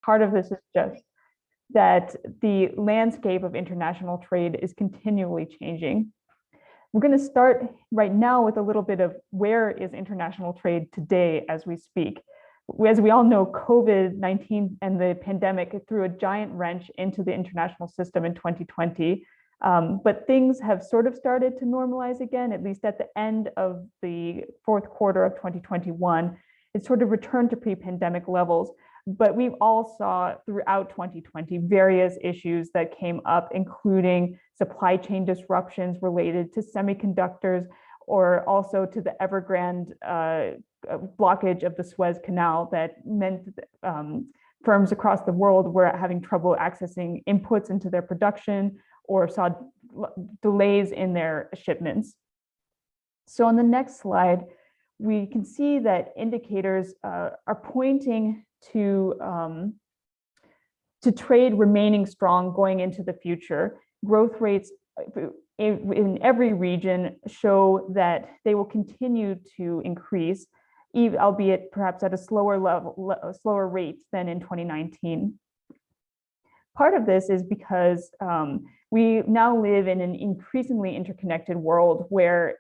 part of this is just that the landscape of international trade is continually changing. We're going to start right now with a little bit of where is international trade today as we speak. As we all know, COVID-19 and the pandemic threw a giant wrench into the international system in 2020. But things have sort of started to normalize again, at least at the end of the fourth quarter of 2021. It sort of returned to pre-pandemic levels. But we all saw throughout 2020 various issues that came up, including supply chain disruptions related to semiconductors, or also to the Evergrande blockage of the Suez Canal that meant firms across the world were having trouble accessing inputs into their production or saw delays in their shipments. So on the next slide, we can see that indicators are pointing to trade remaining strong going into the future. Growth rates in every region show that they will continue to increase, albeit perhaps at a slower rate than in 2019. Part of this is because we now live in an increasingly interconnected world where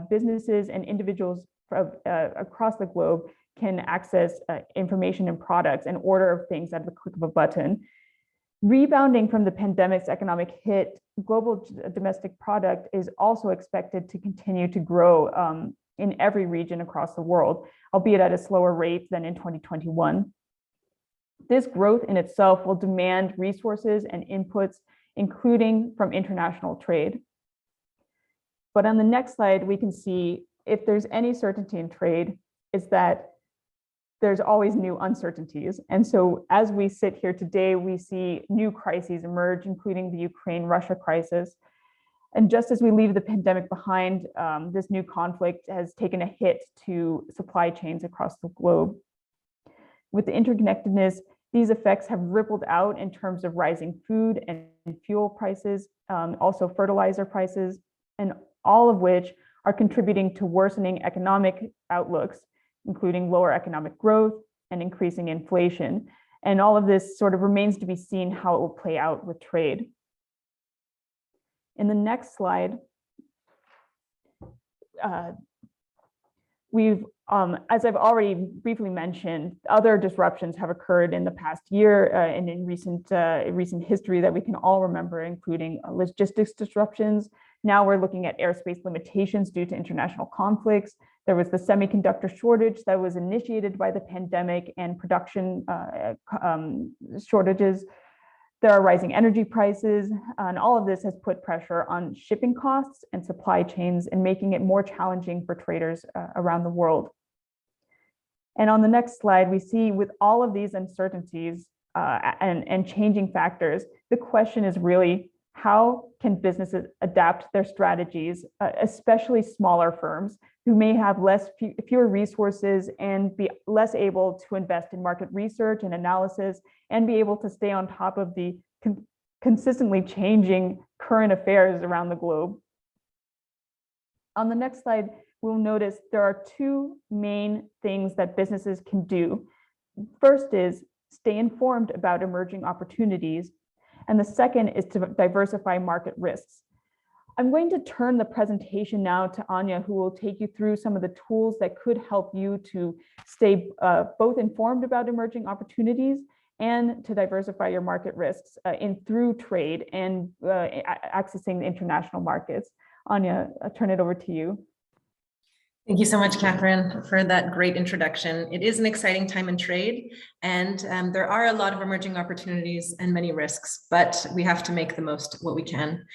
businesses and individuals across the globe can access information and products and order things at the click of a button. Rebounding from the pandemic's economic hit, global domestic product is also expected to continue to grow in every region across the world, albeit at a slower rate than in 2021. This growth in itself will demand resources and inputs, including from international trade. But on the next slide, we can see if there's any certainty in trade, is that there's always new uncertainties. And so as we sit here today, we see new crises emerge, including the Ukraine-Russia crisis. And just as we leave the pandemic behind, this new conflict has taken a hit to supply chains across the globe. With the interconnectedness, these effects have rippled out in terms of rising food and fuel prices, also fertilizer prices, and all of which are contributing to worsening economic outlooks, including lower economic growth and increasing inflation. And all of this sort of remains to be seen how it will play out with trade. In the next slide, as I've already briefly mentioned, other disruptions have occurred in the past year and in recent history that we can all remember, including logistics disruptions. Now we're looking at airspace limitations due to international conflicts. There was the semiconductor shortage that was initiated by the pandemic and production shortages. There are rising energy prices, and all of this has put pressure on shipping costs and supply chains and making it more challenging for traders around the world. And on the next slide, we see with all of these uncertainties and changing factors, the question is really, how can businesses adapt their strategies, especially smaller firms who may have fewer resources and be less able to invest in market research and analysis and be able to stay on top of the consistently changing current affairs around the globe. On the next slide, we'll notice there are two main things that businesses can do. First is stay informed about emerging opportunities. And the second is to diversify market risks. I'm going to turn the presentation now to Anya, who will take you through some of the tools that could help you to stay both informed about emerging opportunities and to diversify your market risks through trade and accessing the international markets. Anya, I'll turn it over to you. Thank you so much, Catherine, for that great introduction. It is an exciting time in trade, and there are a lot of emerging opportunities and many risks, but we have to make the most of what we can.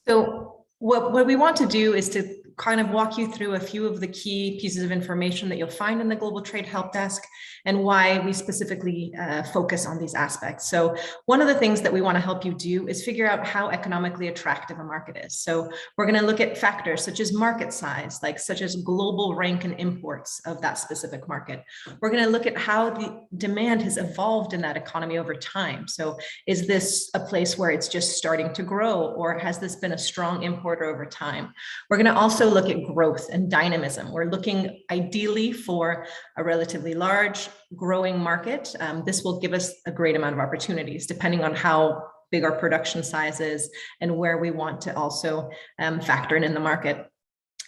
So what we want to do is to kind of walk you through a few of the key pieces of information that you'll find in the Global Trade Help Desk and why we specifically focus on these aspects. So one of the things that we want to help you do is figure out how economically attractive a market is. So we're going to look at factors such as market size, such as global rank and imports of that specific market. We're going to look at how the demand has evolved in that economy over time. So is this a place where it's just starting to grow, or has this been a strong importer over time? We're going to also also look at growth and dynamism. We're looking ideally for a relatively large growing market. This will give us a great amount of opportunities depending on how big our production size is and where we want to also factor in the market.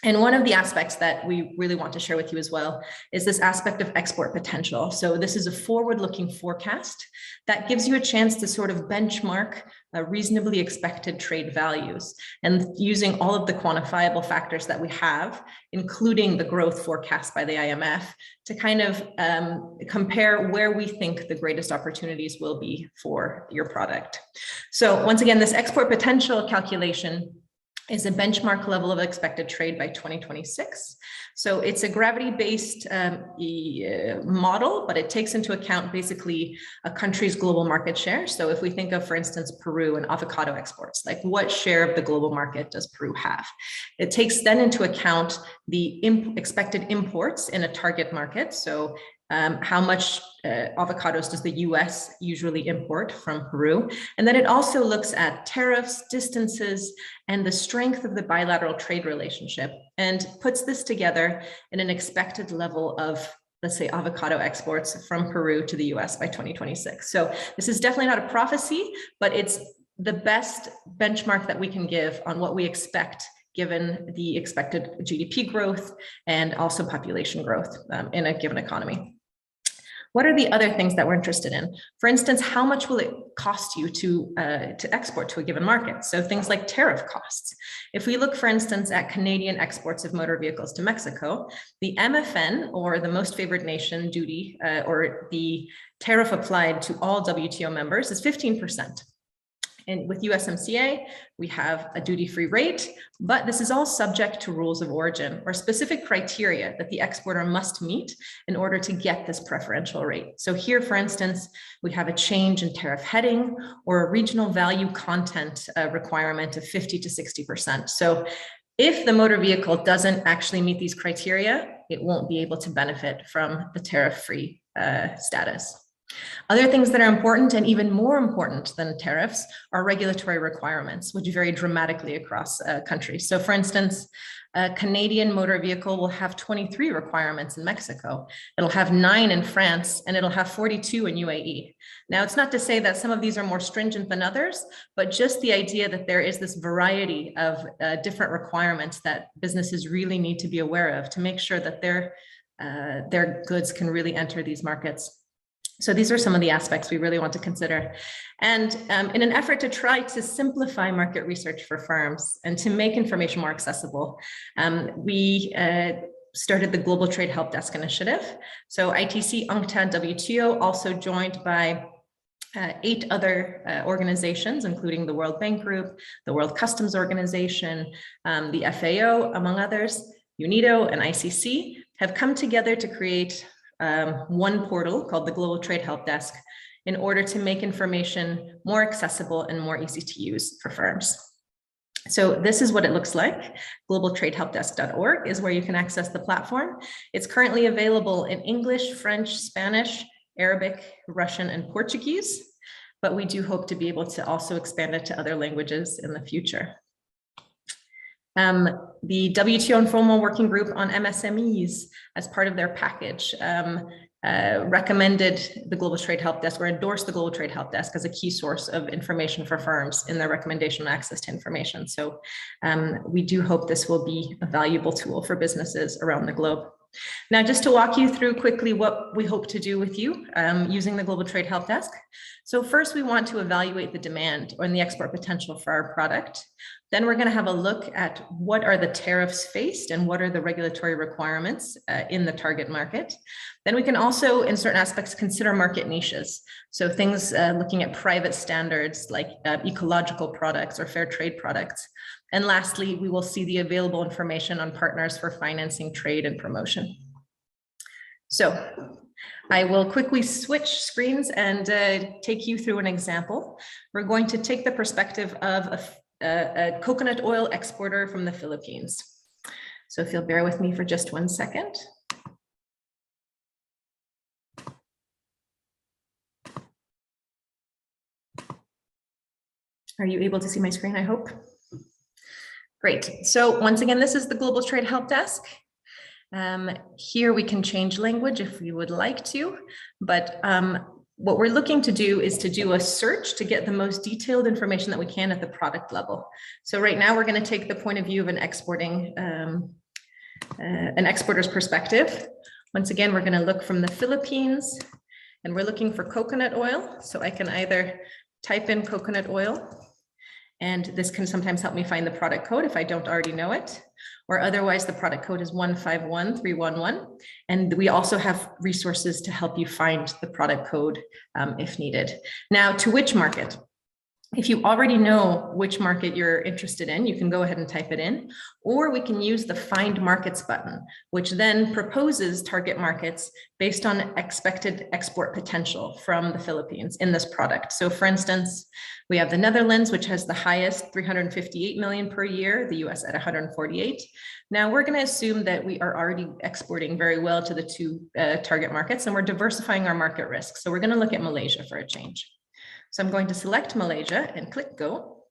And one of the aspects that we really want to share with you as well is this aspect of export potential. So this is a forward-looking forecast that gives you a chance to sort of benchmark reasonably expected trade values, and using all of the quantifiable factors that we have, including the growth forecast by the IMF, to kind of compare where we think the greatest opportunities will be for your product. So once again, this export potential calculation is a benchmark level of expected trade by 2026. So it's a gravity-based model, but it takes into account basically a country's global market share. So if we think of, for instance, Peru and avocado exports, like what share of the global market does Peru have? It takes then into account the expected imports in a target market. So how much avocados does the US usually import from Peru? And then it also looks at tariffs, distances, and the strength of the bilateral trade relationship, and puts this together in an expected level of, let's say, avocado exports from Peru to the US by 2026. So this is definitely not a prophecy, but it's the best benchmark that we can give on what we expect given the expected GDP growth and also population growth in a given economy. What are the other things that we're interested in? For instance, how much will it cost you to export to a given market? So things like tariff costs. If we look, for instance, at Canadian exports of motor vehicles to Mexico, the MFN, or the most favored nation duty, or the tariff applied to all WTO members, is 15%. And with USMCA, we have a duty-free rate, but this is all subject to rules of origin or specific criteria that the exporter must meet in order to get this preferential rate. So here, for instance, we have a change in tariff heading or a regional value content requirement of 50 to 60%. So if the motor vehicle doesn't actually meet these criteria, it won't be able to benefit from the tariff-free status. Other things that are important, and even more important than tariffs, are regulatory requirements, which vary dramatically across countries. So for instance, a Canadian motor vehicle will have 23 requirements in Mexico, it'll have 9 in France, and it'll have 42 in UAE. Now, it's not to say that some of these are more stringent than others, but just the idea that there is this variety of different requirements that businesses really need to be aware of to make sure that their goods can really enter these markets. So these are some of the aspects we really want to consider. And in an effort to try to simplify market research for firms and to make information more accessible, we started the Global Trade Helpdesk initiative. So ITC, UNCTAD, WTO, also joined by 8 other organizations, including the World Bank Group, the World Customs Organization, the FAO, among others, UNIDO and ICC, have come together to create one portal called the Global Trade Helpdesk in order to make information more accessible and more easy to use for firms. So this is what it looks like. globaltradehelpdesk.org is where you can access the platform. It's currently available in English, French, Spanish, Arabic, Russian, and Portuguese, but we do hope to be able to also expand it to other languages in the future. The WTO Informal Working Group on MSMEs, as part of their package, recommended the Global Trade Helpdesk, or endorsed the Global Trade Helpdesk as a key source of information for firms in their recommendation on access to information. So we do hope this will be a valuable tool for businesses around the globe. Now, just to walk you through quickly what we hope to do with you using the Global Trade Helpdesk. So first, we want to evaluate the demand or the export potential for our product. Then we're going to have a look at what are the tariffs faced and what are the regulatory requirements in the target market. Then we can also, in certain aspects, consider market niches. So things looking at private standards like ecological products or fair trade products. And lastly, we will see the available information on partners for financing, trade, and promotion. So I will quickly switch screens and take you through an example. We're going to take the perspective of a coconut oil exporter from the Philippines. So if you'll bear with me for just 1 second. Are you able to see my screen, I hope? Great. So once again, this is the Global Trade Help Desk. Here we can change language if we would like to, but what we're looking to do is to do a search to get the most detailed information that we can at the product level. So right now we're going to take the point of view of an exporter's perspective. Once again, we're going to look from the Philippines, and we're looking for coconut oil. So I can either type in coconut oil, and this can sometimes help me find the product code if I don't already know it, or otherwise the product code is 151311. And we also have resources to help you find the product code if needed. Now, to which market? If you already know which market you're interested in, you can go ahead and type it in, or we can use the Find Markets button, which then proposes target markets based on expected export potential from the Philippines in this product. So for instance, we have the Netherlands, which has the highest 358 million per year, the US at 148. Now we're going to assume that we are already exporting very well to the two target markets, and we're diversifying our market risk. So we're going to look at Malaysia for a change. So I'm going to select Malaysia and click go.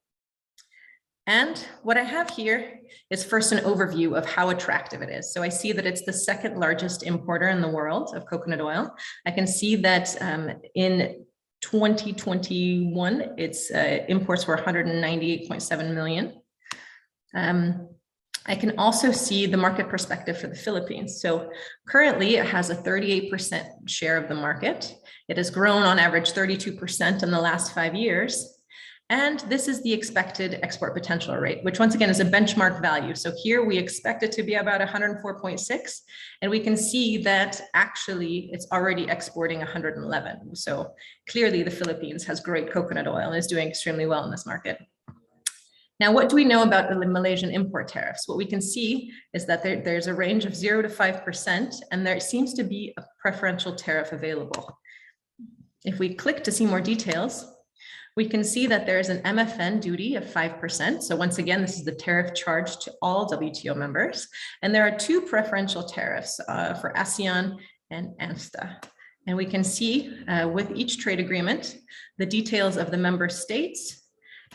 And what I have here is first an overview of how attractive it is. So I see that it's the second largest importer in the world of coconut oil. I can see that in 2021, its imports were 198.7 million. I can also see the market perspective for the Philippines. So currently it has a 38% share of the market. It has grown on average 32% in the last 5 years. And this is the expected export potential rate, which once again is a benchmark value. So here we expect it to be about 104.6. And we can see that actually it's already exporting 111. So clearly the Philippines has great coconut oil and is doing extremely well in this market. Now, what do we know about the Malaysian import tariffs? What we can see is that there's a range of 0 to 5%, and there seems to be a preferential tariff available. If we click to see more details, we can see that there's an MFN duty of 5%. So once again, this is the tariff charged to all WTO members. And there are 2 preferential tariffs for ASEAN and ANFTA. And we can see with each trade agreement, the details of the member states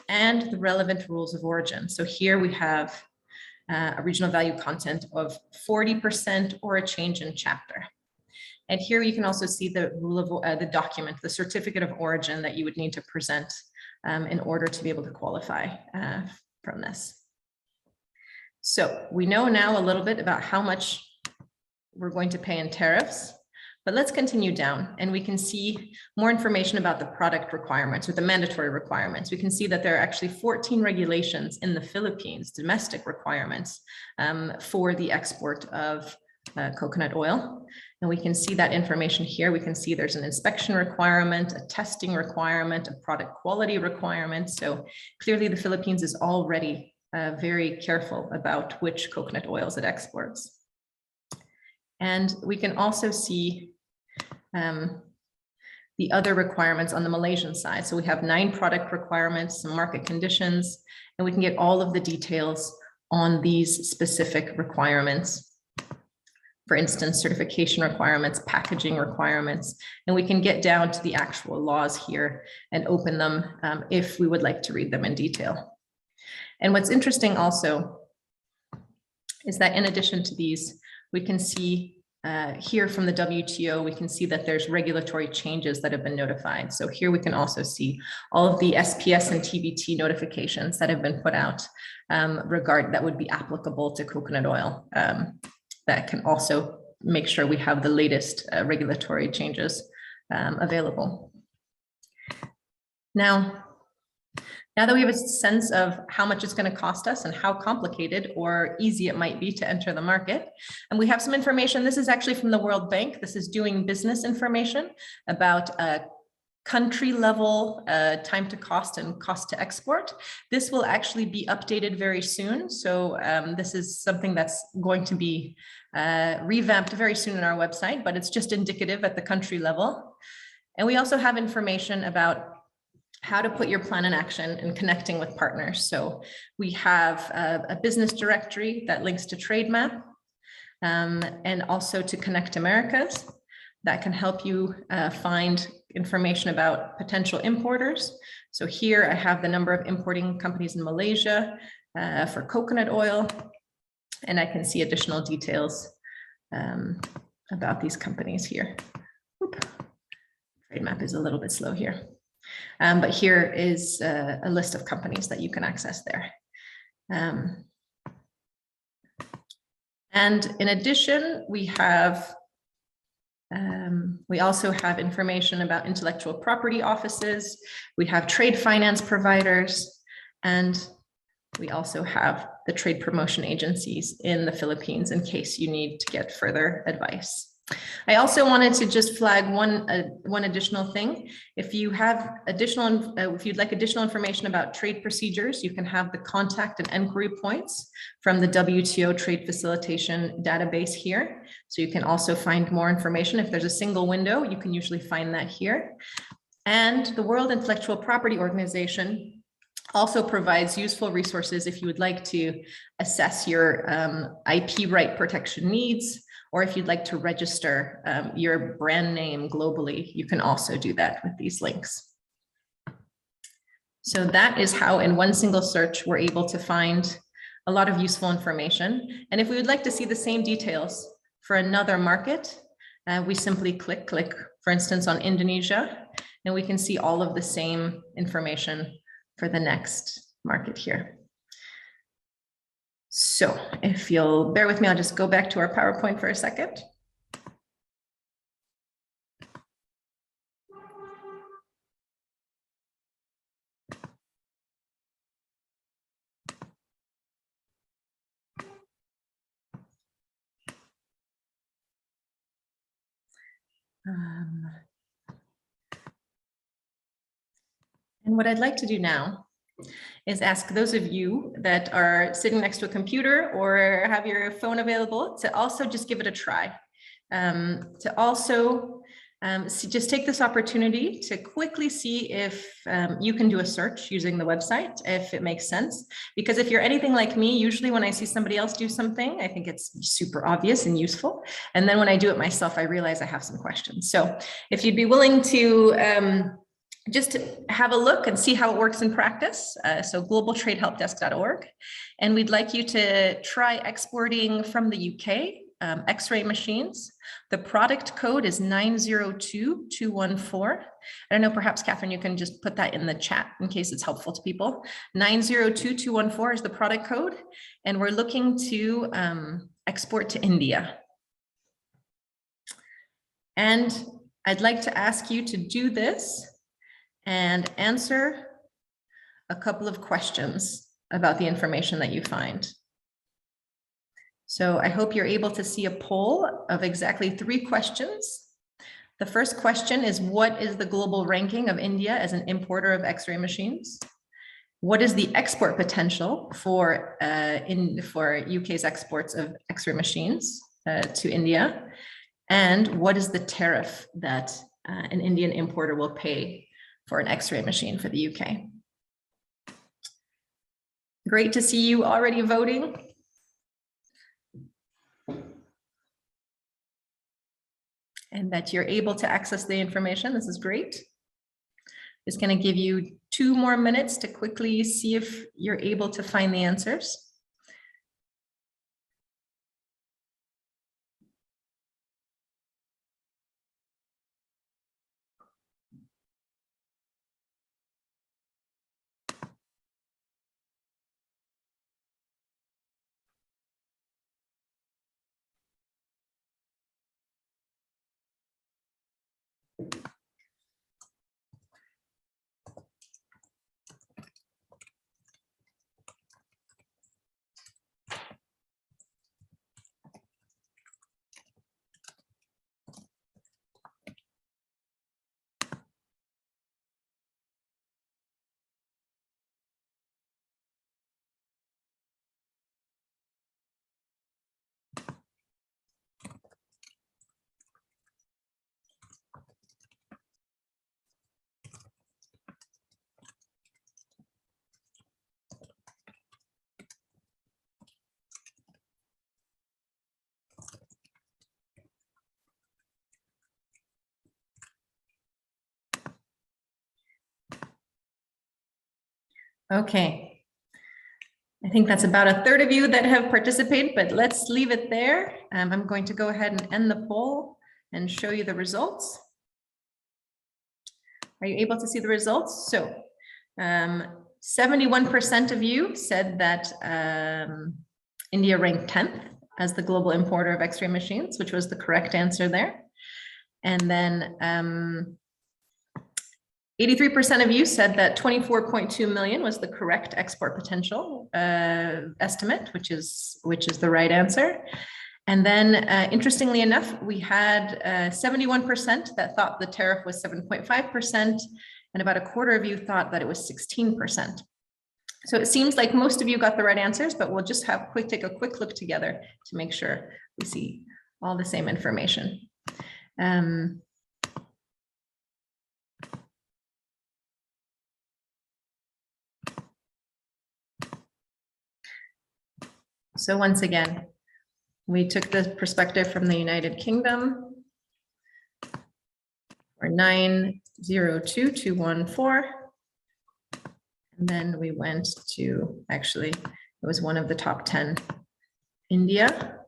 and the relevant rules of origin. So here we have a regional value content of 40% or a change in chapter. And here you can also see the rule of the document, the certificate of origin that you would need to present in order to be able to qualify from this. So we know now a little bit about how much we're going to pay in tariffs. But let's continue down, and we can see more information about the product requirements or the mandatory requirements. We can see that there are actually 14 regulations in the Philippines, domestic requirements for the export of coconut oil. And we can see that information here. We can see there's an inspection requirement, a testing requirement, a product quality requirement. So clearly the Philippines is already very careful about which coconut oils it exports. And we can also see the other requirements on the Malaysian side. So we have 9 product requirements, some market conditions, and we can get all of the details on these specific requirements. For instance, certification requirements, packaging requirements, and we can get down to the actual laws here and open them if we would like to read them in detail. And what's interesting also is that in addition to these, we can see here from the WTO, we can see that there's regulatory changes that have been notified. So here we can also see all of the SPS and TBT notifications that have been put out that would be applicable to coconut oil. That can also make sure we have the latest regulatory changes available. Now that we have a sense of how much it's going to cost us and how complicated or easy it might be to enter the market, and we have some information. This is actually from the World Bank. This is doing business information about country level time to cost and cost to export. This will actually be updated very soon. So this is something that's going to be revamped very soon on our website, but it's just indicative at the country level. And we also have information about how to put your plan in action and connecting with partners. So we have a business directory that links to TradeMap and also to Connect Americas that can help you find information about potential importers. So here I have the number of importing companies in Malaysia. for coconut oil. And I can see additional details about these companies here. Oop. Trade map is a little bit slow here. But here is a list of companies that you can access there. And in addition, we also have information about intellectual property offices. We have trade finance providers, and we also have the trade promotion agencies in the Philippines in case you need to get further advice. I also wanted to just flag one additional thing. If you have if you'd like additional information about trade procedures, you can have the contact and inquiry points from the WTO trade facilitation database here. So you can also find more information. If there's a single window, you can usually find that here. And the World Intellectual Property Organization also provides useful resources if you would like to assess your IP right protection needs, or if you'd like to register your brand name globally, you can also do that with these links. So that is how in one single search, we're able to find a lot of useful information. And if we would like to see the same details for another market, we simply click, for instance, on Indonesia, and we can see all of the same information for the next market here. So if you'll bear with me, I'll just go back to our PowerPoint for a second. And what I'd like to do now is ask those of you that are sitting next to a computer or have your phone available to also just give it a try. To also just take this opportunity to quickly see if you can do a search using the website, if it makes sense. Because if you're anything like me, usually when I see somebody else do something, I think it's super obvious and useful. And then when I do it myself, I realize I have some questions. So if you'd be willing to just have a look and see how it works in practice. So globaltradehelpdesk.org. And we'd like you to try exporting from the UK, X-ray machines. The product code is 902214. I don't know, perhaps Catherine, you can just put that in the chat in case it's helpful to people. 902214 is the product code. And we're looking to export to India. And I'd like to ask you to do this and answer a couple of questions about the information that you find. So I hope you're able to see a poll of exactly 3 questions. The first question is, what is the global ranking of India as an importer of X-ray machines? What is the export potential for UK's exports of X-ray machines to India? And what is the tariff that an Indian importer will pay for an X-ray machine for the UK? Great to see you already voting. And that you're able to access the information. This is great. Just going to give you 2 more minutes to quickly see if you're able to find the answers. Okay, I think that's about a third of you that have participated, but let's leave it there. I'm going to go ahead and end the poll and show you the results. Are you able to see the results? So 71% of you said that India ranked 10th as the global importer of X-ray machines, which was the correct answer there. And then 83% of you said that 24.2 million was the correct export potential estimate, which is the right answer. And then interestingly enough, we had 71% that thought the tariff was 7.5%, and about a quarter of you thought that it was 16%. So it seems like most of you got the right answers, but we'll just take a quick look together to make sure we see all the same information. So once again, we took the perspective from the United Kingdom, or 902214. And then we went to, actually, it was one of the top 10, India.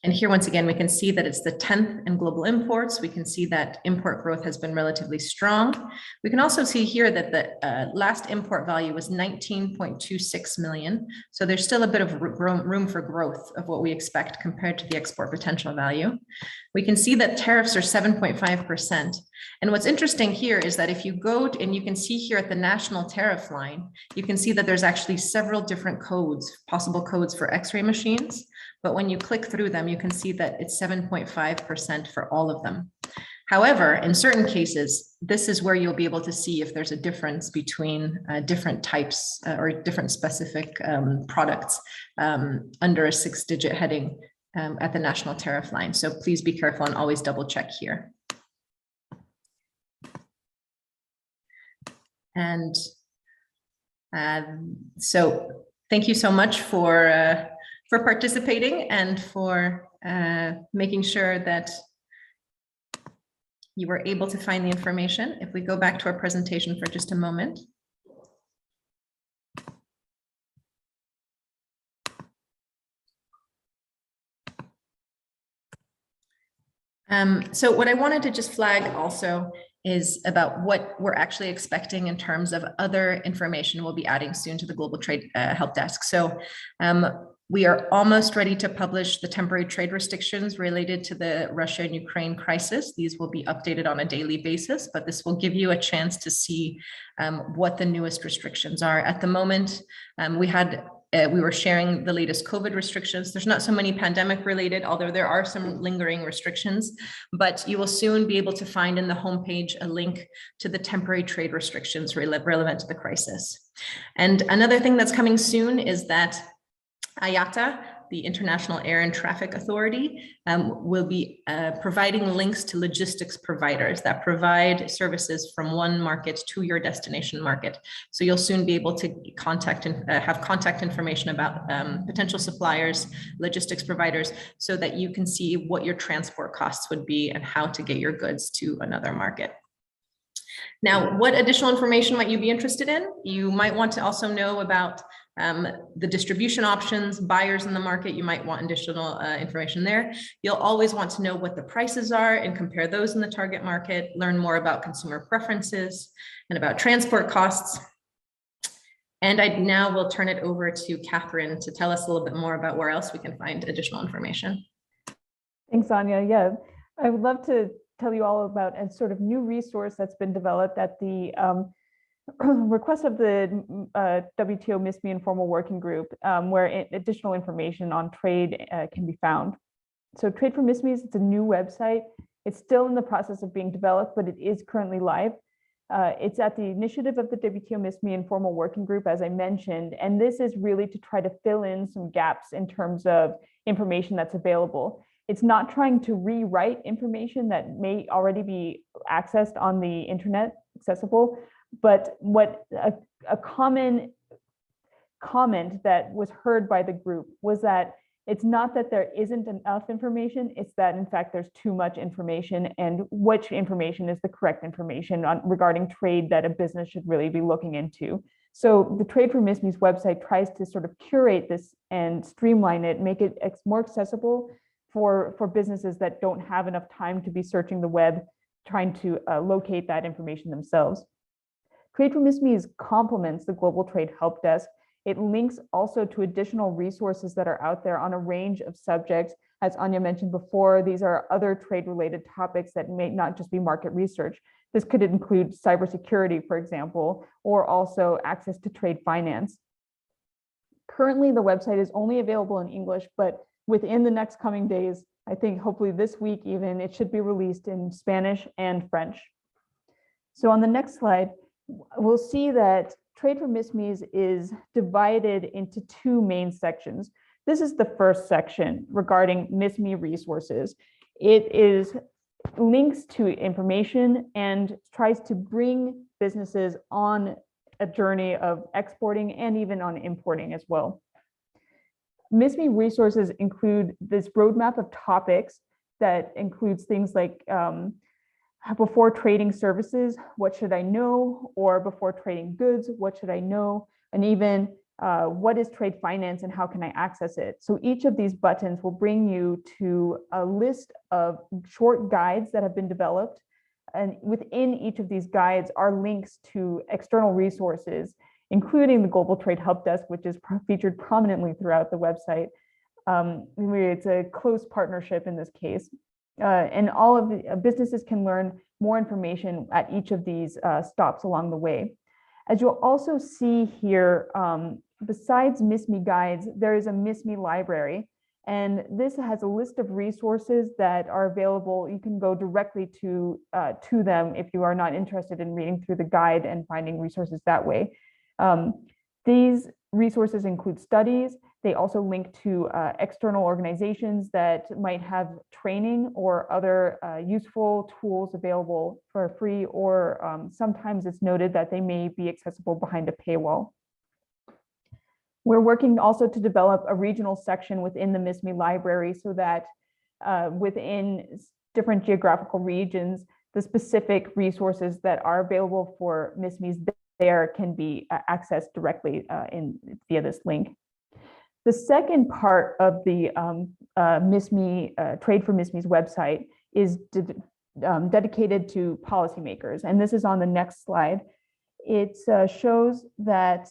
And here, once again, we can see that it's the 10th in global imports. We can see that import growth has been relatively strong. We can also see here that the last import value was 19.26 million. So there's still a bit of room for growth of what we expect compared to the export potential value. We can see that tariffs are 7.5%. And what's interesting here is that if you go and you can see here at the national tariff line, you can see that there's actually several different codes, possible codes for X-ray machines. But when you click through them, you can see that it's 7.5% for all of them. However, in certain cases, this is where you'll be able to see if there's a difference between different types or different specific products under a 6-digit heading at the national tariff line. So please be careful and always double check here. And so thank you so much for participating and for making sure that you were able to find the information. If we go back to our presentation for just a moment. So what I wanted to just flag also is about what we're actually expecting in terms of other information we'll be adding soon to the Global Trade Help Desk. So we are almost ready to publish the temporary trade restrictions related to the Russia and Ukraine crisis. These will be updated on a daily basis, but this will give you a chance to see what the newest restrictions are. At the moment, we were sharing the latest COVID restrictions. There's not so many pandemic related, although there are some lingering restrictions, but you will soon be able to find in the homepage a link to the temporary trade restrictions relevant to the crisis. And another thing that's coming soon is that IATA, the International Air and Traffic Authority, will be providing links to logistics providers that provide services from one market to your destination market. So you'll soon be able to contact and have contact information about potential suppliers, logistics providers, so that you can see what your transport costs would be and how to get your goods to another market. Now, what additional information might you be interested in? You might want to also know about the distribution options, buyers in the market. You might want additional information there. You'll always want to know what the prices are and compare those in the target market, learn more about consumer preferences and about transport costs. And I now will turn it over to Catherine to tell us a little bit more about where else we can find additional information. Thanks, Anya. Yeah, I would love to tell you all about a sort of new resource that's been developed at the request of the WTO MISME Informal Working Group, where additional information on trade can be found. So Trade for MISMEs, it's a new website. It's still in the process of being developed, but it is currently live. It's at the initiative of the WTO MISME Informal Working Group, as I mentioned, and this is really to try to fill in some gaps in terms of information that's available. It's not trying to rewrite information that may already be accessed on the internet, accessible, but what a common comment that was heard by the group was that it's not that there isn't enough information, it's that in fact there's too much information, and which information is the correct information regarding trade that a business should really be looking into. So the Trade for MISME's website tries to sort of curate this and streamline it, make it more accessible for businesses that don't have enough time to be searching the web, trying to locate that information themselves. Trade for MISME complements the Global Trade Help Desk. It links also to additional resources that are out there on a range of subjects. As Anya mentioned before, these are other trade-related topics that may not just be market research. This could include cybersecurity, for example, or also access to trade finance. Currently, the website is only available in English, but within the next coming days, I think hopefully this week even, it should be released in Spanish and French. So on the next slide, we'll see that Trade for MISMEs is divided into two main sections. This is the first section regarding MISME resources. It is links to information and tries to bring businesses on a journey of exporting and even on importing as well. MISME resources include this roadmap of topics that includes things like before trading services, what should I know? Or before trading goods, what should I know? And even what is trade finance and how can I access it? So each of these buttons will bring you to a list of short guides that have been developed. And within each of these guides are links to external resources, including the Global Trade Help Desk, which is featured prominently throughout the website. It's a close partnership in this case. And all of the businesses can learn more information at each of these stops along the way. As you'll also see here, besides MISME guides, there is a MISME library, and this has a list of resources that are available. You can go directly to them if you are not interested in reading through the guide and finding resources that way. These resources include studies. They also link to external organizations that might have training or other useful tools available for free, or sometimes it's noted that they may be accessible behind a paywall. We're working also to develop a regional section within the MISME library so that within different geographical regions, the specific resources that are available for MISMEs there can be accessed directly via this link. The second part of the Trade for MISME's website is dedicated to policymakers, and this is on the next slide. It shows that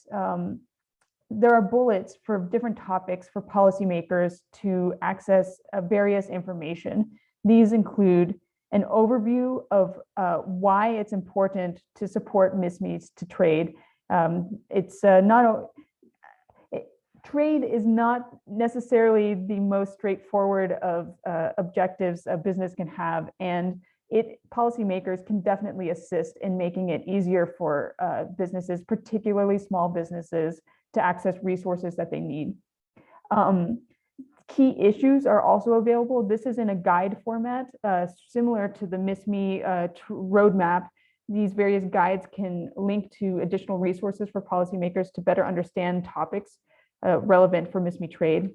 there are bullets for different topics for policymakers to access various information. These include an overview of why it's important to support MISMEs to trade. Trade is not necessarily the most straightforward of objectives a business can have, and policymakers can definitely assist in making it easier for businesses, particularly small businesses, to access resources that they need. Key issues are also available. This is in a guide format, similar to the MISME roadmap. These various guides can link to additional resources for policymakers to better understand topics relevant for MISME trade.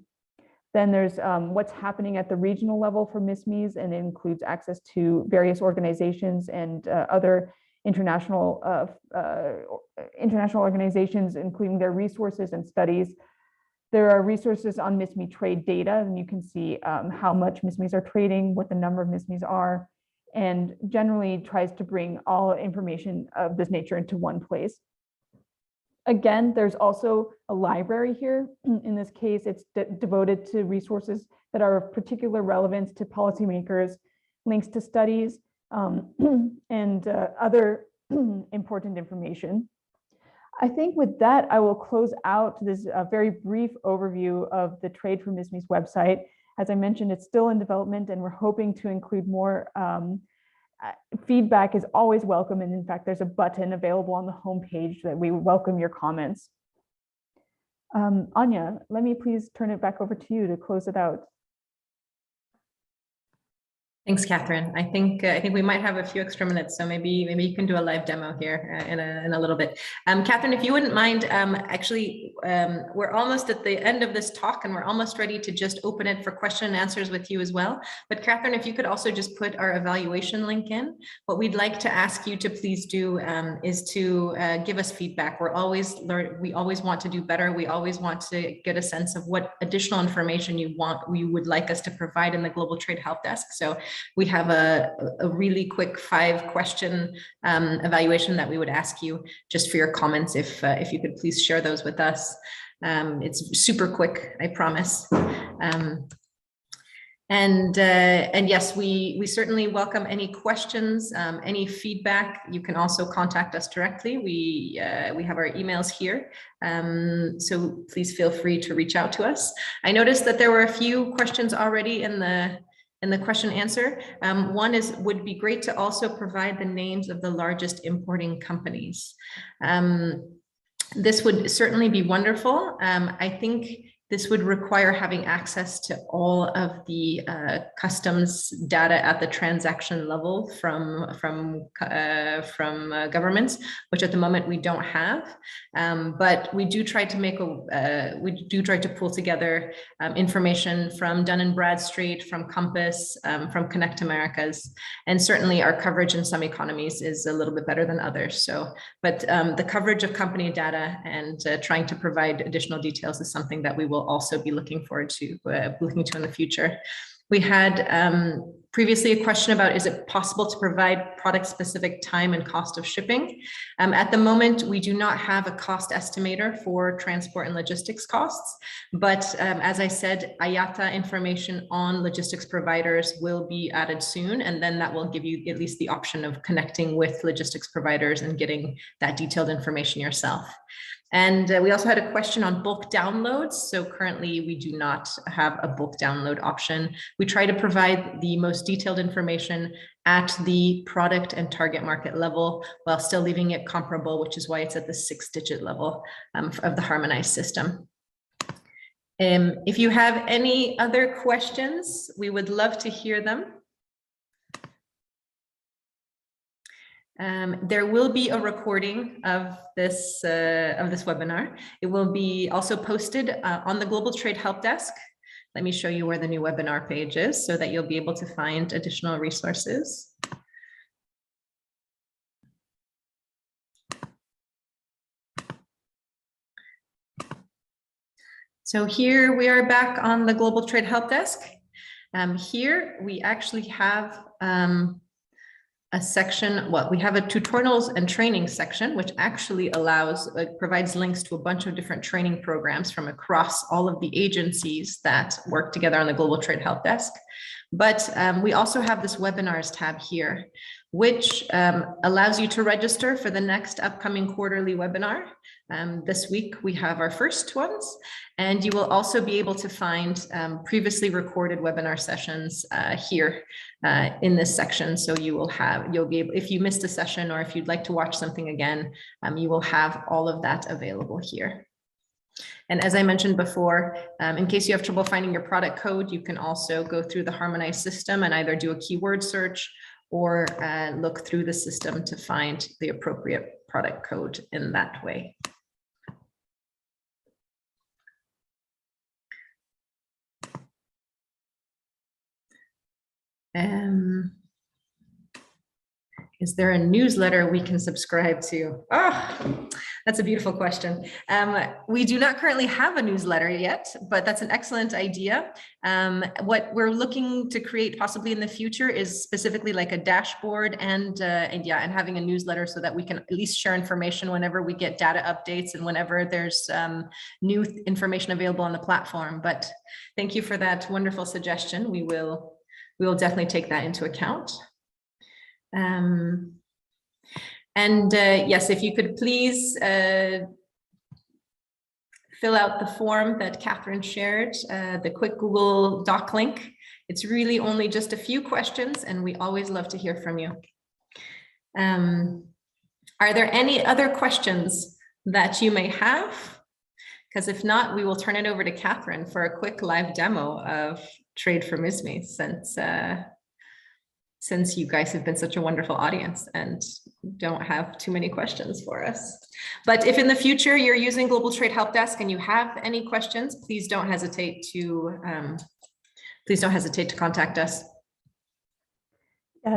Then there's what's happening at the regional level for MISMEs, and it includes access to various organizations and other international organizations, including their resources and studies. There are resources on MISME trade data, and you can see how much MISMEs are trading, what the number of MISMEs are, and generally tries to bring all information of this nature into one place. Again, there's also a library here. In this case, it's devoted to resources that are of particular relevance to policymakers, links to studies, and other important information. I think with that, I will close out this very brief overview of the Trade for MISME's website. As I mentioned, it's still in development, and we're hoping to include more. Feedback is always welcome, and in fact, there's a button available on the homepage that we welcome your comments. Anya, let me please turn it back over to you to close it out. Thanks, Catherine. I think we might have a few extra minutes, so maybe you can do a live demo here in a little bit. Catherine, if you wouldn't mind, we're almost at the end of this talk, and we're almost ready to just open it for question and answers with you as well. But Catherine, if you could also just put our evaluation link in. What we'd like to ask you to please do is to give us feedback. We always want to do better. We always want to get a sense of what additional information we would like us to provide in the Global Trade Help Desk. So we have a really quick 5-question evaluation that we would ask you just for your comments. If you could please share those with us. It's super quick, I promise. And yes, we certainly welcome any questions, any feedback. You can also contact us directly. We have our emails here, so please feel free to reach out to us. I noticed that there were a few questions already in the question answer. One is, would be great to also provide the names of the largest importing companies. This would certainly be wonderful. I think this would require having access to all of the customs data at the transaction level from governments, which at the moment we don't have. But we do try to pull together information from Dun & Bradstreet, from Compass, from Connect Americas, and certainly our coverage in some economies is a little bit better than others. So, but the coverage of company data and trying to provide additional details is something that we will also be looking forward to in the future. We had previously a question about, is it possible to provide product-specific time and cost of shipping? At the moment, we do not have a cost estimator for transport and logistics costs, but as I said, IATA information on logistics providers will be added soon, and then that will give you at least the option of connecting with logistics providers and getting that detailed information yourself. And we also had a question on bulk downloads. So currently we do not have a bulk download option. We try to provide the most detailed information at the product and target market level while still leaving it comparable, which is why it's at the 6-digit level of the harmonized system. If you have any other questions, we would love to hear them. There will be a recording of this webinar. It will be also posted on the Global Trade Help Desk. Let me show you where the new webinar page is so that you'll be able to find additional resources. So here we are back on the Global Trade Help Desk. Here we actually have a section, we have a tutorials and training section, which actually provides links to a bunch of different training programs from across all of the agencies that work together on the Global Trade Help Desk. But we also have this webinars tab here, which allows you to register for the next upcoming quarterly webinar. This week we have our first ones, and you will also be able to find previously recorded webinar sessions here in this section. So you'll be able, if you missed a session or if you'd like to watch something again, you will have all of that available here. And as I mentioned before, in case you have trouble finding your product code, you can also go through the harmonized system and either do a keyword search or look through the system to find the appropriate product code in that way. Is there a newsletter we can subscribe to? Oh, that's a beautiful question. We do not currently have a newsletter yet, but that's an excellent idea. What we're looking to create possibly in the future is specifically like a dashboard and having a newsletter so that we can at least share information whenever we get data updates and whenever there's new information available on the platform. But thank you for that wonderful suggestion. We will definitely take that into account. Yes, if you could please fill out the form that Catherine shared, the quick Google Doc link. It's really only just a few questions, and we always love to hear from you. Are there any other questions that you may have? Because if not, we will turn it over to Catherine for a quick live demo of Trade from ISME, since since you guys have been such a wonderful audience and don't have too many questions for us. But if in the future you're using Global Trade Help Desk and you have any questions, please don't hesitate to contact us.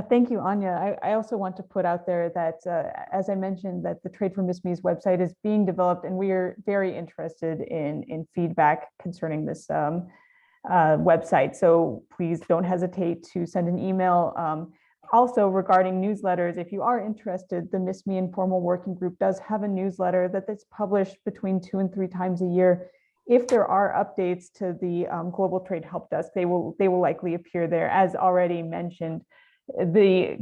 Thank you, Anya. I also want to put out there that, as I mentioned, that the Trade for MISME's website is being developed, and we are very interested in feedback concerning this website. So please don't hesitate to send an email. Also, regarding newsletters, if you are interested, the MISME Informal Working Group does have a newsletter that's published between 2 and 3 times a year. If there are updates to the Global Trade Help Desk, they will likely appear there. As already mentioned, the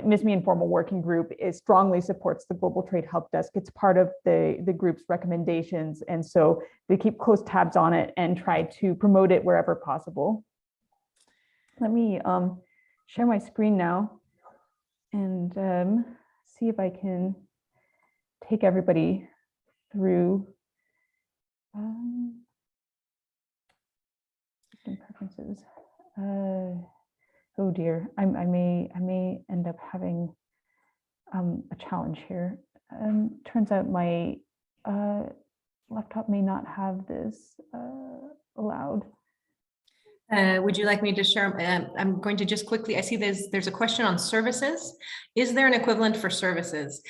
MISME Informal Working Group strongly supports the Global Trade Help Desk. It's part of the group's recommendations, and so they keep close tabs on it and try to promote it wherever possible. Let me share my screen now and see if I can take everybody through preferences. Oh dear, I may end up having a challenge here. Turns out my laptop may not have this allowed. Would you like me to share? I'm going to just quickly, I see there's a question on services. Is there an equivalent for services?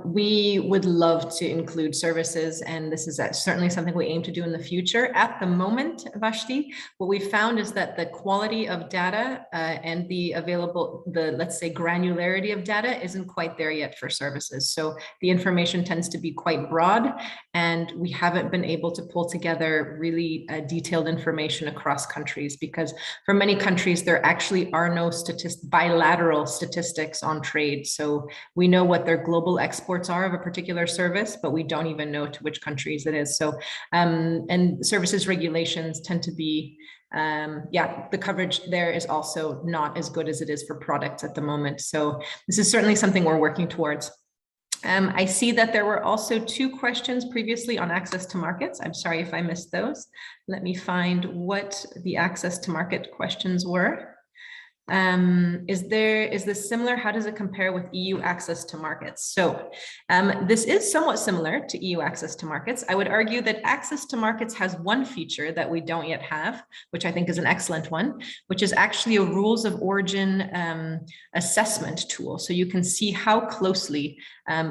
We would love to include services, and this is certainly something we aim to do in the future. At the moment, Vashti, what we found is that the quality of data and let's say, granularity of data isn't quite there yet for services. So the information tends to be quite broad, and we haven't been able to pull together really detailed information across countries, because for many countries, there actually are no bilateral statistics on trade. So we know what their global exports are of a particular service, but we don't even know to which countries it is. So, and services regulations tend to be, the coverage there is also not as good as it is for products at the moment. So this is certainly something we're working towards. I see that there were also 2 questions previously on access to markets. I'm sorry if I missed those. Let me find what the access to market questions were. Is this similar? How does it compare with EU access to markets? So this is somewhat similar to EU access to markets. I would argue that access to markets has one feature that we don't yet have, which I think is an excellent one, which is actually a rules of origin assessment tool. So you can see how closely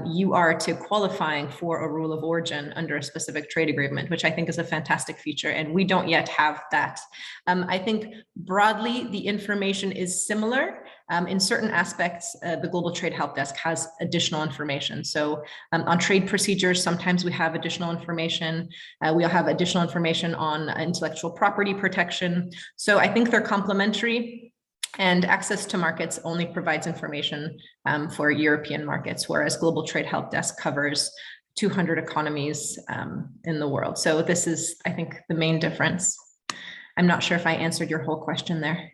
you are to qualifying for a rule of origin under a specific trade agreement, which I think is a fantastic feature, and we don't yet have that. I think broadly the information is similar. In certain aspects, the Global Trade Help Desk has additional information. So on trade procedures, sometimes we have additional information. We'll have additional information on intellectual property protection. So I think they're complementary. And access to markets only provides information for European markets, whereas Global Trade Help Desk covers 200 economies in the world. So this is, I think, the main difference. I'm not sure if I answered your whole question there.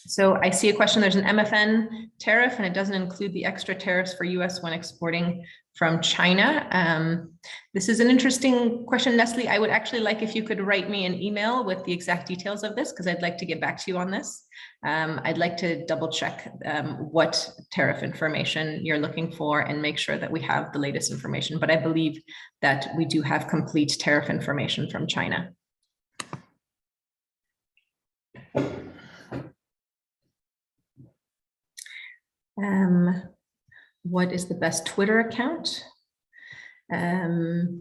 So I see a question, there's an MFN tariff and it doesn't include the extra tariffs for US when exporting from China. This is an interesting question, Nestle. I would actually like if you could write me an email with the exact details of this, because I'd like to get back to you on this. I'd like to double check what tariff information you're looking for and make sure that we have the latest information. But I believe that we do have complete tariff information from China. What is the best Twitter account? For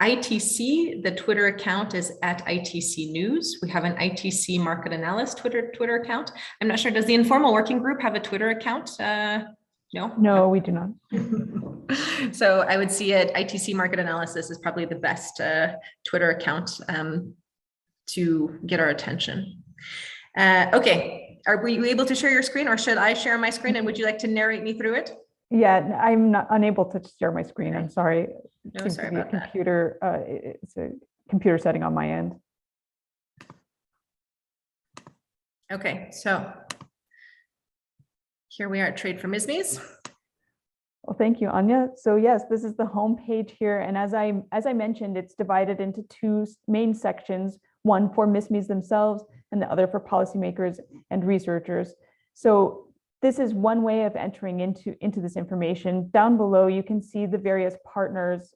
ITC, the Twitter account is @ITC News. We have an ITC Market Analyst Twitter account. I'm not sure, does the Informal Working Group have a Twitter account? No? No, we do not. So I would see it, ITC Market Analysis is probably the best Twitter account to get our attention. Okay. Are we able to share your screen, or should I share my screen, and would you like to narrate me through it? Yeah, I'm not unable to share my screen. Okay. I'm sorry. No, sorry about that. It's a computer setting on my end. Okay, so here we are at Trade for MISMEs. Well, thank you, Anya. So yes, this is the home page here, and as I mentioned, it's divided into 2 main sections. one for MISMEs themselves and the other for policymakers and researchers. So this is one way of entering into this information. Down below, you can see the various partners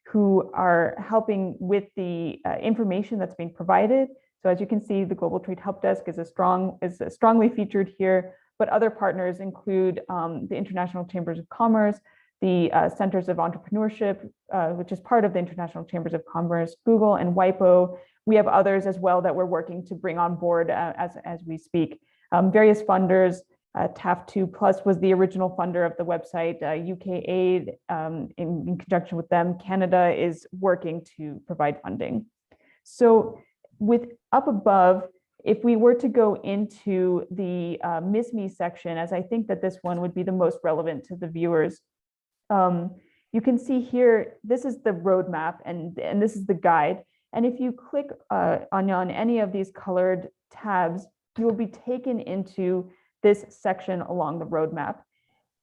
who are helping with the information that's being provided. So as you can see, the Global Trade Helpdesk is strongly featured here, but other partners include the International Chambers of Commerce, the Centers of Entrepreneurship, which is part of the International Chambers of Commerce, Google and WIPO. We have others as well that we're working to bring on board as we speak. Various funders, TAF2 Plus was the original funder of the website, UK Aid, in conjunction with them, Canada is working to provide funding. So with up above, if we were to go into the MISME section, as I think that this one would be the most relevant to the viewers, you can see here, this is the roadmap and this is the guide. And if you click on any of these colored tabs, you will be taken into this section along the roadmap.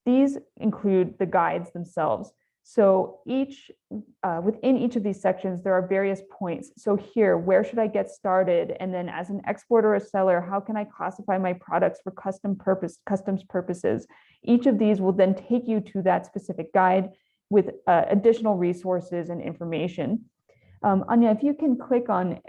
These include the guides themselves. So within each of these sections, there are various points. So here, where should I get started? And then as an exporter or a seller, how can I classify my products for customs purposes? Each of these will then take you to that specific guide with additional resources and information. Anya, if you can click on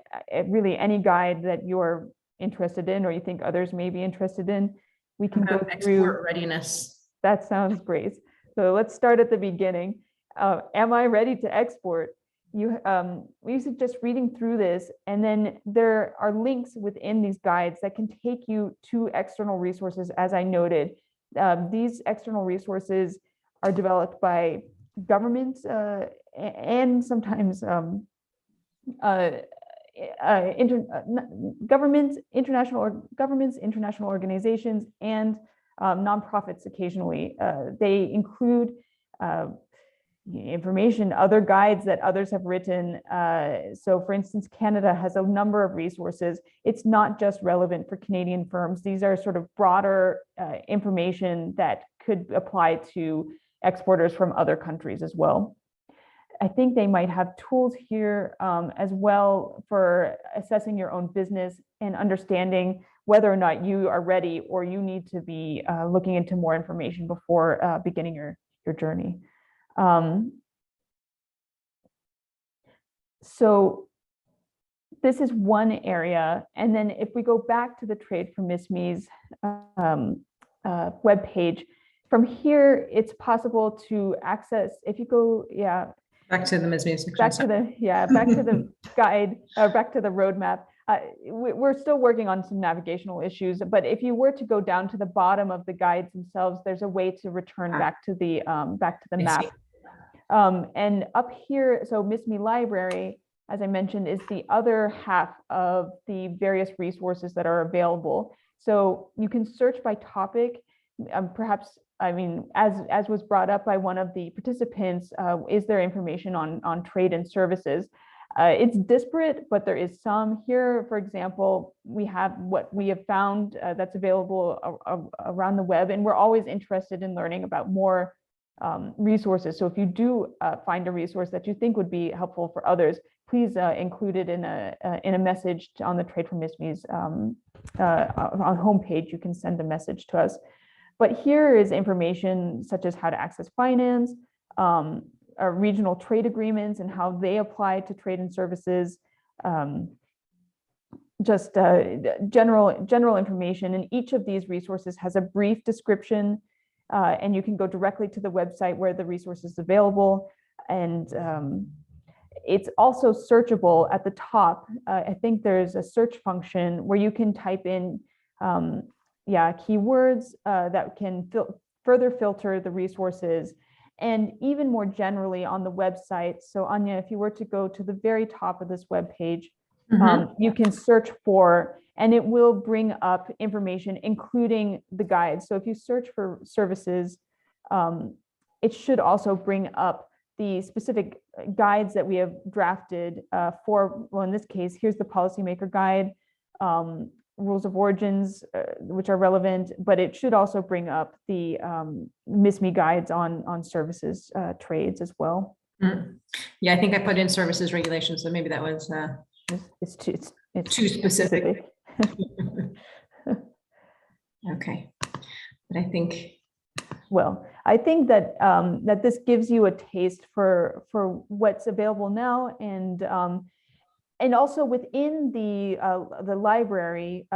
really any guide that you're interested in or you think others may be interested in, we can go through export readiness. That sounds great. So let's start at the beginning. Am I ready to export? We suggest reading through this, and then there are links within these guides that can take you to external resources, as I noted. These external resources are developed by governments and sometimes international organizations, and nonprofits occasionally. They include information, other guides that others have written. So for instance, Canada has a number of resources. It's not just relevant for Canadian firms. These are sort of broader information that could apply to exporters from other countries as well. I think they might have tools here as well for assessing your own business and understanding whether or not you are ready or you need to be looking into more information before beginning your journey. So this is one area. And then if we go back to the Trade for MISMEs webpage, from here, it's possible to access, if you go, back to the MISME section. Back to the guide, back to the roadmap. We're still working on some navigational issues, but if you were to go down to the bottom of the guides themselves, there's a way to return back to the map. And up here, so MISME Library, as I mentioned, is the other half of the various resources that are available. So you can search by topic, perhaps. I mean, as was brought up by one of the participants, is there information on trade and services? It's disparate, but there is some here. For example, we have what we have found that's available around the web, and we're always interested in learning about more resources. So if you do find a resource that you think would be helpful for others, please include it in a message on the Trade for MISMEs on homepage. You can send a message to us. But here is information such as how to access finance, regional trade agreements and how they apply to trade and services, just general information. And each of these resources has a brief description, and you can go directly to the website where the resource is available. And it's also searchable at the top. I think there's a search function where you can type in keywords that can further filter the resources, and even more generally on the website. So Anya, if you were to go to the very top of this web page, you can search for, and it will bring up information, including the guides. So if you search for services, it should also bring up the specific guides that we have drafted for, well, in this case, here's the policymaker guide, rules of origins, which are relevant, but it should also bring up the MISME guides on services trades as well. Yeah, I think I put in services regulations, so maybe that was It's too specific. Okay, but I think. Well, I think that that this gives you a taste for what's available now, and also within the library,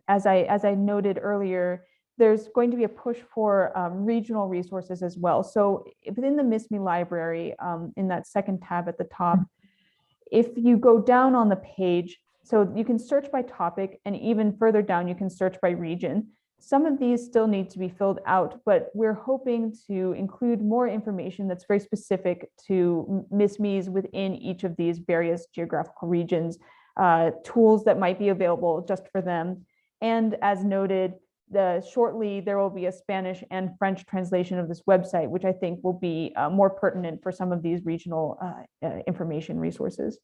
as I noted earlier, there's going to be a push for regional resources as well. So within the MISME library, in that second tab at the top, if you go down on the page, so you can search by topic, and even further down, you can search by region. Some of these still need to be filled out, but we're hoping to include more information that's very specific to MISMEs within each of these various geographical regions, tools that might be available just for them. And as noted, shortly there will be a Spanish and French translation of this website, which I think will be more pertinent for some of these regional information resources.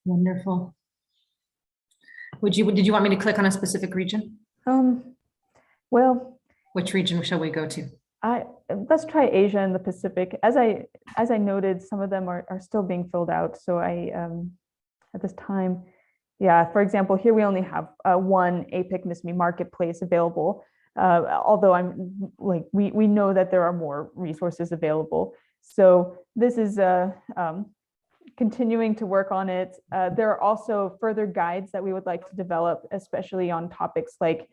Wonderful. Did you want me to click on a specific region? Well, which region shall we go to? Let's try Asia and the Pacific. As I noted, some of them are still being filled out. So at this time, yeah, for example, here we only have one APIC MISME marketplace available. Although we know that there are more resources available. So this is continuing to work on it. There are also further guides that we would like to develop, especially on topics like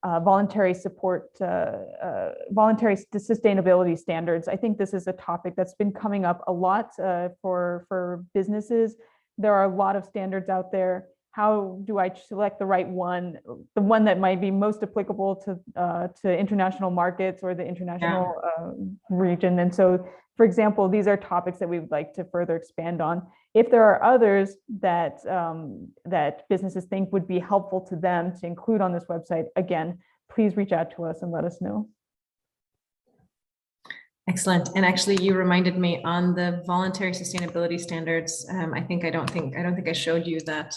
voluntary support, voluntary sustainability standards. I think this is a topic that's been coming up a lot for businesses. There are a lot of standards out there. How do I select the right one, the one that might be most applicable to international markets or the international region? And so, for example, these are topics that we would like to further expand on. If there are others that that businesses think would be helpful to them to include on this website, again, please reach out to us and let us know. Excellent. And actually, you reminded me on the voluntary sustainability standards. I don't think I showed you that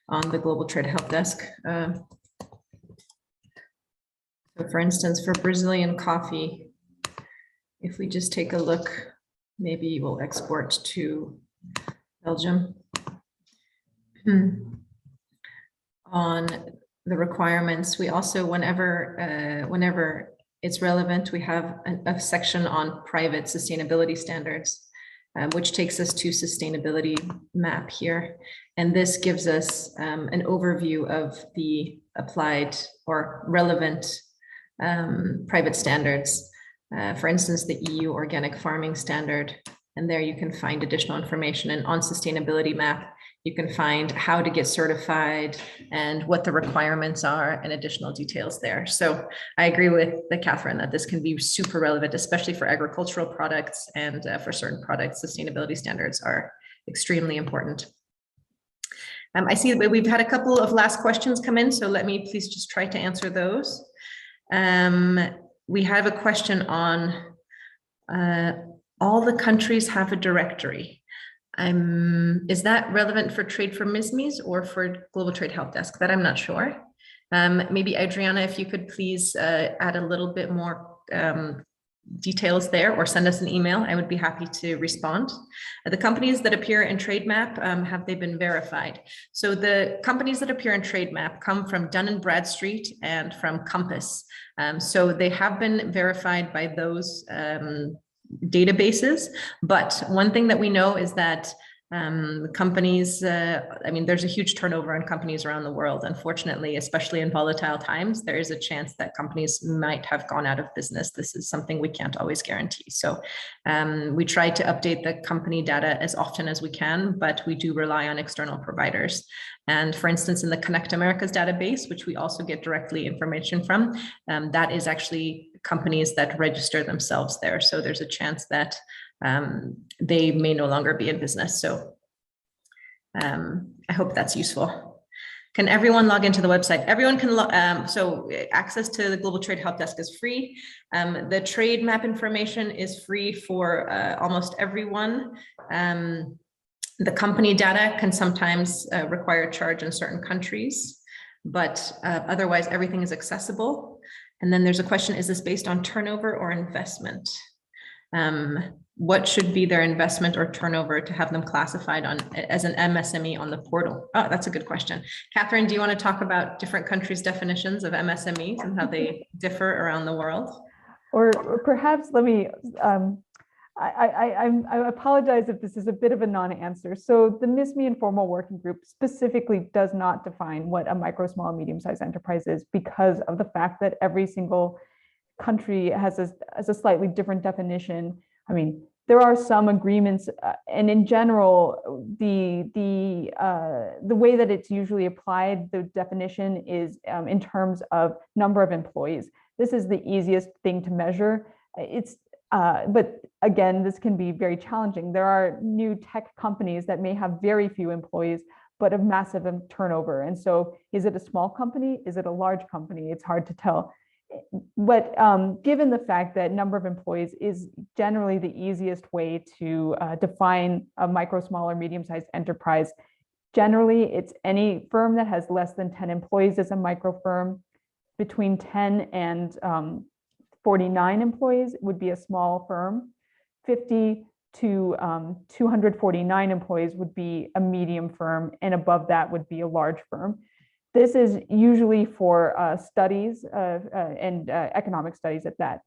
on the Global Trade Help Desk. So, for instance, for Brazilian coffee, if we just take a look, maybe we'll export to Belgium. On the requirements, we also, whenever it's relevant, we have a section on private sustainability standards, which takes us to sustainability map here. And this gives us an overview of the applied or relevant private standards. For instance, the EU organic farming standard. And there you can find additional information. And on sustainability map, you can find how to get certified and what the requirements are and additional details there. So I agree with Catherine that this can be super relevant, especially for agricultural products, and for certain products, sustainability standards are extremely important. I see that we've had a couple of last questions come in, so let me please just try to answer those. We have a question on all the countries have a directory. Is that relevant for Trade for MISMEs or for Global Trade Help Desk? That I'm not sure. Maybe Adriana, if you could please add a little bit more details there, or send us an email, I would be happy to respond. The companies that appear in TradeMap, have they been verified? So the companies that appear in TradeMap come from Dun & Bradstreet and from Compass. So they have been verified by those databases. But one thing that we know is that companies, I mean, there's a huge turnover in companies around the world. Unfortunately, especially in volatile times, there is a chance that companies might have gone out of business. This is something we can't always guarantee. So we try to update the company data as often as we can, but we do rely on external providers. And for instance, in the Connect Americas database, which we also get directly information from, that is actually companies that register themselves there. So there's a chance that they may no longer be in business. So I hope that's useful. Can everyone log into the website? Everyone can so access to the Global Trade Help Desk is free. The trade map information is free for almost everyone. The company data can sometimes require a charge in certain countries, but otherwise everything is accessible. And then there's a question, is this based on turnover or investment? What should be their investment or turnover to have them classified as an MSME on the portal? Oh, that's a good question. Catherine, do you want to talk about different countries' definitions of MSMEs and how they differ around the world? Or perhaps let me, I apologize if this is a bit of a non-answer. So the MISME informal working group specifically does not define what a micro, small, and medium-sized enterprise is, because of the fact that every single country has a slightly different definition. I mean, there are some agreements, and in general, the way that it's usually applied, the definition is in terms of number of employees. This is the easiest thing to measure. But again, this can be very challenging. There are new tech companies that may have very few employees, but a massive turnover. And so is it a small company? Is it a large company? It's hard to tell. But given the fact that number of employees is generally the easiest way to define a micro, small, or medium-sized enterprise, generally it's any firm that has less than 10 employees as a micro firm. Between 10 and 49 employees would be a small firm. 50 to 249 employees would be a medium firm, and above that would be a large firm. This is usually for studies and economic studies at that.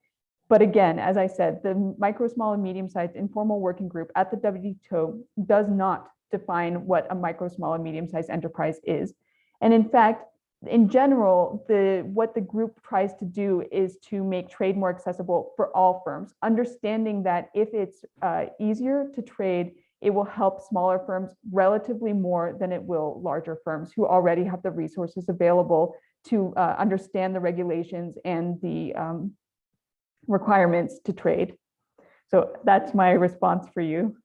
But again, as I said, the micro, small, and medium-sized informal working group at the WTO does not define what a micro, small, and medium-sized enterprise is. And in fact, in general, what the group tries to do is to make trade more accessible for all firms, understanding that if it's easier to trade, it will help smaller firms relatively more than it will larger firms who already have the resources available to understand the regulations and the requirements to trade. So that's my response for you.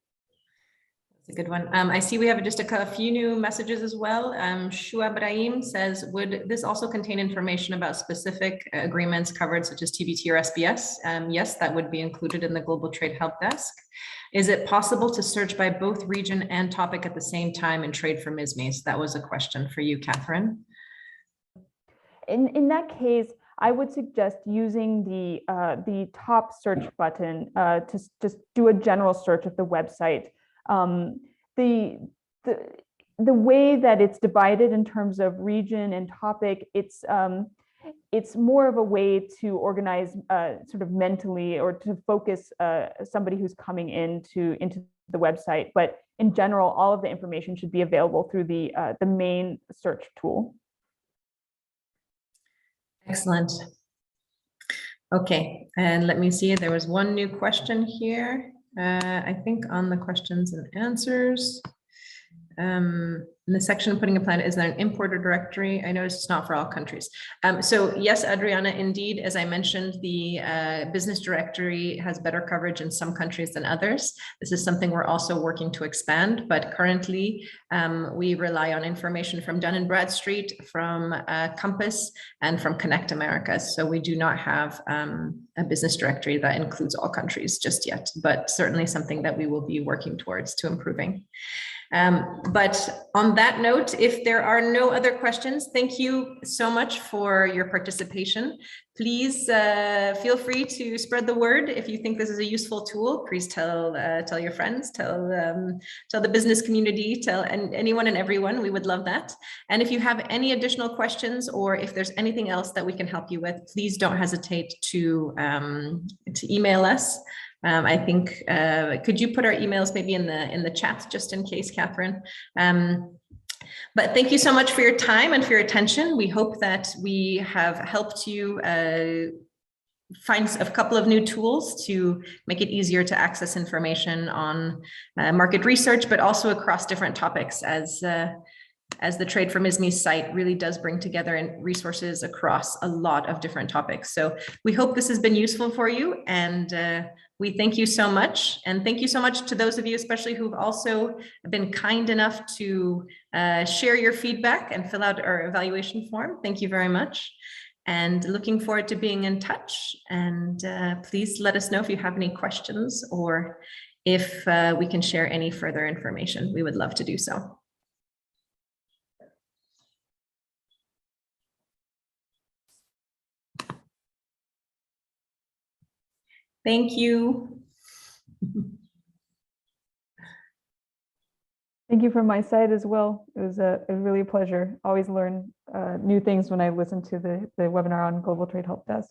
That's a good one. I see we have just a few new messages as well. Shua Brahim says, would this also contain information about specific agreements covered, such as TBT or SBS? Yes, that would be included in the Global Trade Help Desk. Is it possible to search by both region and topic at the same time and trade for MISMEs? That was a question for you, Catherine. In that case, I would suggest using the top search button to just do a general search of the website. The way that it's divided in terms of region and topic, it's more of a way to organize sort of mentally, or to focus somebody who's coming into the website. But in general, all of the information should be available through the main search tool. Excellent. Okay, and let me see, there was one new question here. I think on the questions and answers. In the section putting a plan, is there an importer directory? I noticed it's not for all countries. So yes, Adriana, indeed, as I mentioned, the business directory has better coverage in some countries than others. This is something we're also working to expand, but currently we rely on information from Dun & Bradstreet, from Compass, and from Connect Americas. So we do not have a business directory that includes all countries just yet, but certainly something that we will be working towards to improving. But on that note, if there are no other questions, thank you so much for your participation. Please feel free to spread the word. If you think this is a useful tool, please tell your friends, tell the business community, tell anyone and everyone. We would love that. And if you have any additional questions, or if there's anything else that we can help you with, please don't hesitate to email us. I think, could you put our emails maybe in the chat just in case, Catherine? But thank you so much for your time and for your attention. We hope that we have helped you find a couple of new tools to make it easier to access information on market research, but also across different topics, as the Trade for MISME site really does bring together resources across a lot of different topics. So we hope this has been useful for you, and we thank you so much. And thank you so much to those of you, especially who've also been kind enough to share your feedback and fill out our evaluation form. Thank you very much. And looking forward to being in touch. And please let us know if you have any questions, or if we can share any further information. We would love to do so. Thank you. Thank you from my side as well. It was really a pleasure. Always learn new things when I listen to the webinar on Global Trade Help Desk.